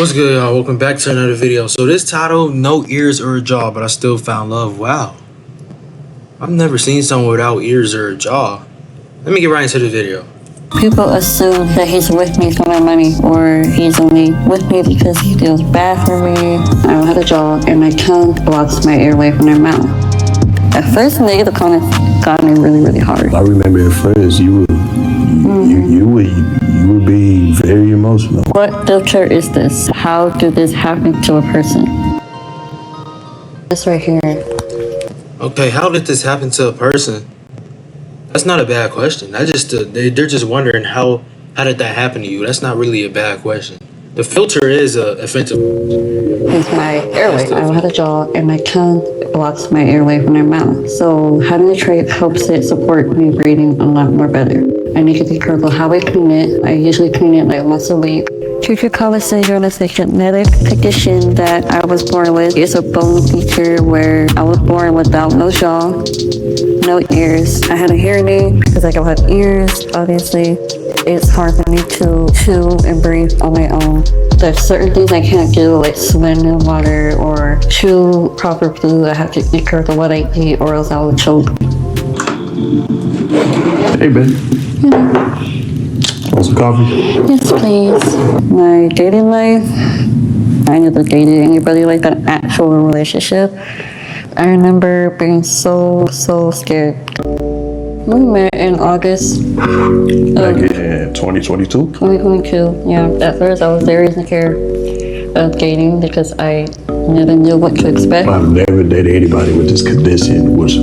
What's good, y'all? Welcome back to another video. So this title, no ears or a jaw, but I still found love. Wow. I've never seen someone without ears or a jaw. Let me get right into the video. People assume that he's with me for my money, or he's only with me because he feels bad for me. I don't have a jaw, and my tongue blocks my airway from my mouth. At first, negative comments got me really hard. I remember at first you would be very emotional. What filter is this? How did this happen to a person? This right here. Okay, how did this happen to a person? That's not a bad question. They're just wondering how did that happen to you? That's not really a bad question. The filter is offensive. It's my airway. I don't have a jaw, and my tongue blocks my airway from my mouth. So having a trait helps it support me breathing a lot more better. I need to be careful how I clean it. I usually clean it like once a week. Tuberculosis syndrome is a genetic condition that I was born with. It's a bone feature where I was born without no jaw, no ears. I had a hearing aid because I don't have ears, obviously. It's hard for me to chew and breathe on my own. There's certain things I can't do, like swim in water or chew proper food. I have to be careful what I eat or else I will choke. Hey, babe. Yeah. Want some coffee? Yes, please. My dating life, I never dated anybody like an actual relationship. I remember being so scared. We met in August Back in 2022? 2022, yeah. At first, I was very insecure of dating because I never knew what to expect. I've never dated anybody with this condition, which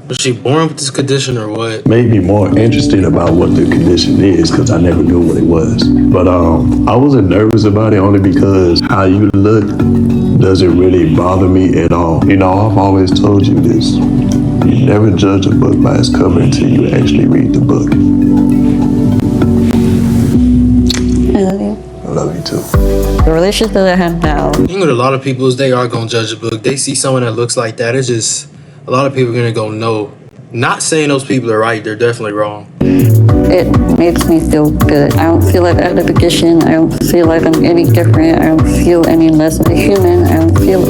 Was she born with this condition or what? made me more interested about what the condition is because I never knew what it was. But I wasn't nervous about it only because how you look doesn't really bother me at all. You know, I've always told you this. You never judge a book by its cover until you actually read the book. I love you. I love you too. The relationship that I have now, The thing with a lot of people is they are gonna judge a book. They see someone that looks like that. It's just a lot of people are gonna go no. Not saying those people are right. They're definitely wrong. it makes me feel good. I don't feel like I have a condition. I don't feel like I'm any different. I don't feel any less of a human. I don't feel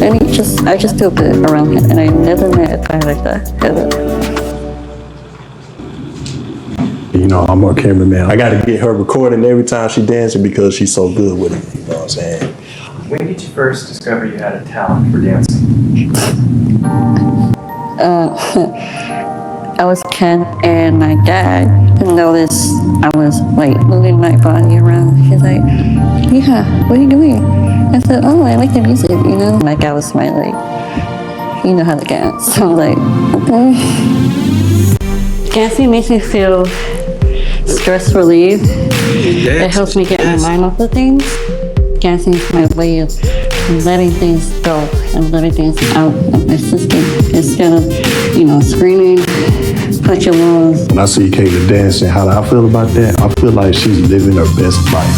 I just feel good around him. And I never met a guy like that, ever. You know, I'm her cameraman. I gotta get her recording every time she dancing because she's so good with it. You know what I'm saying? When did you first discover you had a talent for dancing? I was 10 and my dad noticed I was like moving my body around. He's like, yeah, what are you doing? I said, oh, I like the music, you know? My dad was smiling. You know how to dance. So I'm like, okay. Dancing makes me feel stress relieved. It helps me get my mind off of things. Dancing is my way of letting things go and letting things out of my system instead of, screaming, punching walls. When I see Kayla dancing, how do I feel about that? I feel like she's living her best life.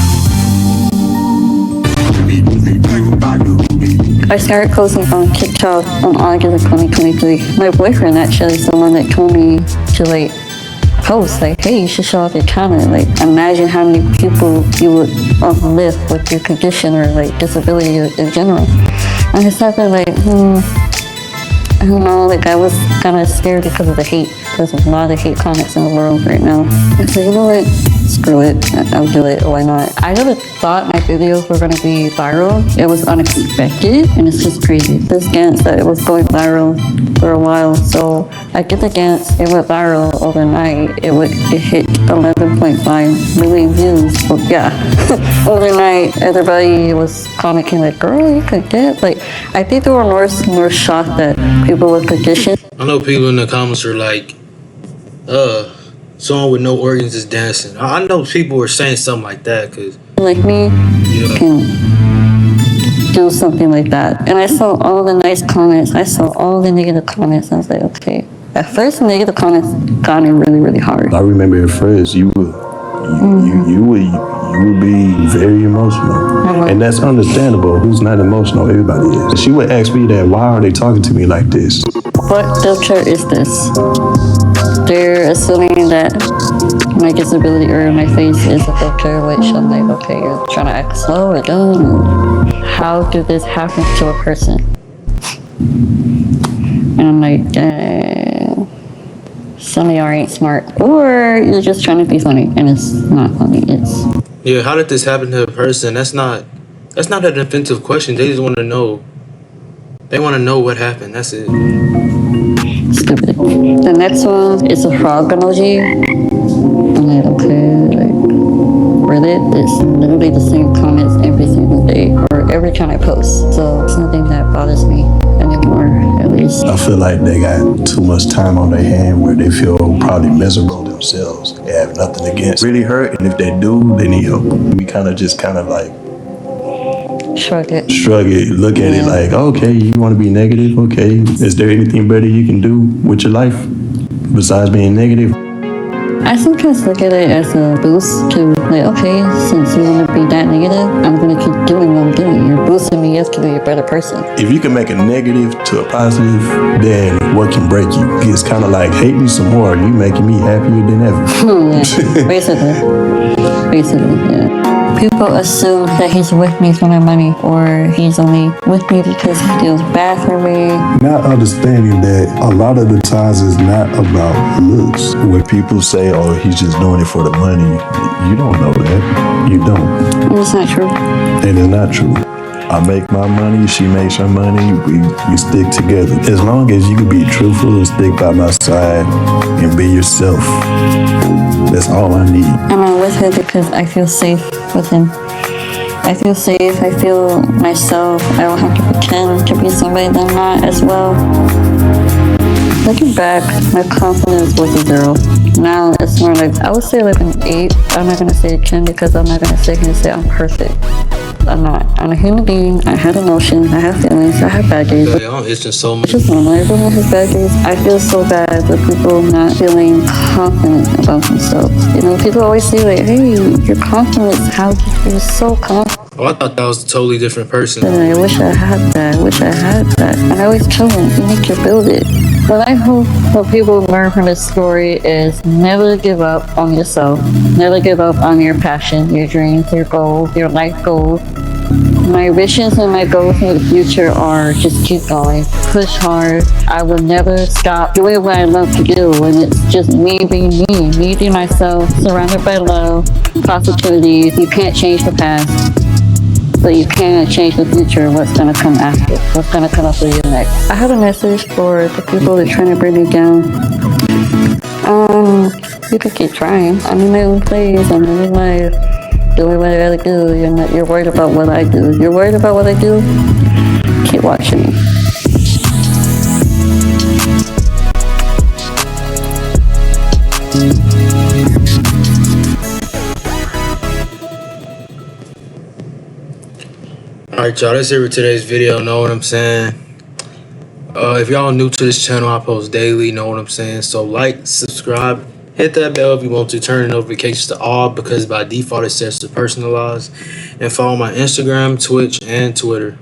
I started posting on TikTok on August of 2023. My boyfriend actually is the one that told me to post, hey, you should show off your talent. Imagine how many people you would uplift with your condition or disability in general. And I started I don't know, I was kind of scared because of the hate. There's a lot of hate comments in the world right now. I said, you know what? Screw it. I'll do it. Why not? I never thought my videos were going to be viral. It was unexpected, and it's just crazy. This dance that it was going viral for a while. So I did the dance. It went viral overnight. It hit 11.5 million views. So yeah, overnight, everybody was commenting girl, you could dance. I think they were more shocked that people with conditions. I know people in the comments are like, someone with no organs is dancing. I know people were saying something like that because like me can do something like that. And I saw all the nice comments. I saw all the negative comments. I was like, okay. At first, the negative comments got me really hard. I remember at first you would be very emotional. And that's understandable. Who's not emotional? Everybody is. She would ask me that, why are they talking to me like this? What filter is this? They're assuming that my disability or my face is a filter, which I'm like, okay, you're trying to act slow or dumb. how did this happen to a person? And I'm like, some of y'all ain't smart, or you're just trying to be funny, and it's not funny. It's Yeah, how did this happen to a person? That's not an offensive question. They just want to know. They want to know what happened. That's it. stupid. The next one is a frog emoji. I'm like, okay, like, Reddit is literally the same comments every single day or every time I post. So it's nothing that bothers me anymore, at least. I feel like they got too much time on their hand where they feel probably miserable themselves. They have nothing against really hurt, and if they do, they need help. We kind of like Shrug it. look at it like, okay, you want to be negative? Okay, is there anything better you can do with your life besides being negative? I sometimes look at it as a boost to, like, okay, since you want to be that negative, I'm going to keep doing what I'm doing. You're boosting me up to be a better person. If you can make a negative to a positive, then what can break you? It's kind of like hating some more. You making me happier than ever. Yeah, basically, yeah. People assume that he's with me for my money, or he's only with me because he feels bad for me. Not understanding that a lot of the times it's not about looks. When people say, oh, he's just doing it for the money, you don't know that. You don't. And it's not true. And it's not true. I make my money, she makes her money, we stick together. As long as you can be truthful and stick by my side and be yourself, that's all I need. And I'm with him because I feel safe with him. I feel safe, I feel myself. I don't have to pretend to be somebody that I'm not as well. Looking back, my confidence was a 0. Now it's more like, I would say like an 8. I'm not going to say a 10 because I'm not going to sit here and say I'm perfect. I'm not. I'm a human being. I have emotions. I have feelings. I have bad days. It's just so much. It's just normal. Everyone has bad days. I feel so bad with people not feeling confident about themselves. You know, people always say like, hey, your confidence, how you're so confident. Oh, I thought that was a totally different person. And I wish I had that. I wish I had that. And I always tell them, you need to build it. But I hope what people learn from this story is never give up on yourself. Never give up on your passion, your dreams, your goals, your life goals. My visions and my goals in the future are just keep going, push hard. I will never stop doing what I love to do, and it's just me being myself, surrounded by love, positivity. You can't change the past, but you can change the future, what's going to come after, what's going to come up for you next. I have a message for the people that are trying to bring me down. You can keep trying. I'm in my own place, I'm living life, doing what I gotta do. You're worried about what I do. You're worried about what I do? Keep watching me. Alright, y'all, that's it for today's video. Know what I'm saying? If y'all new to this channel, I post daily. Know what I'm saying? So like, subscribe, hit that bell if you want to, turn notifications to all because by default it sets to personalized, and follow my Instagram, Twitch, and Twitter.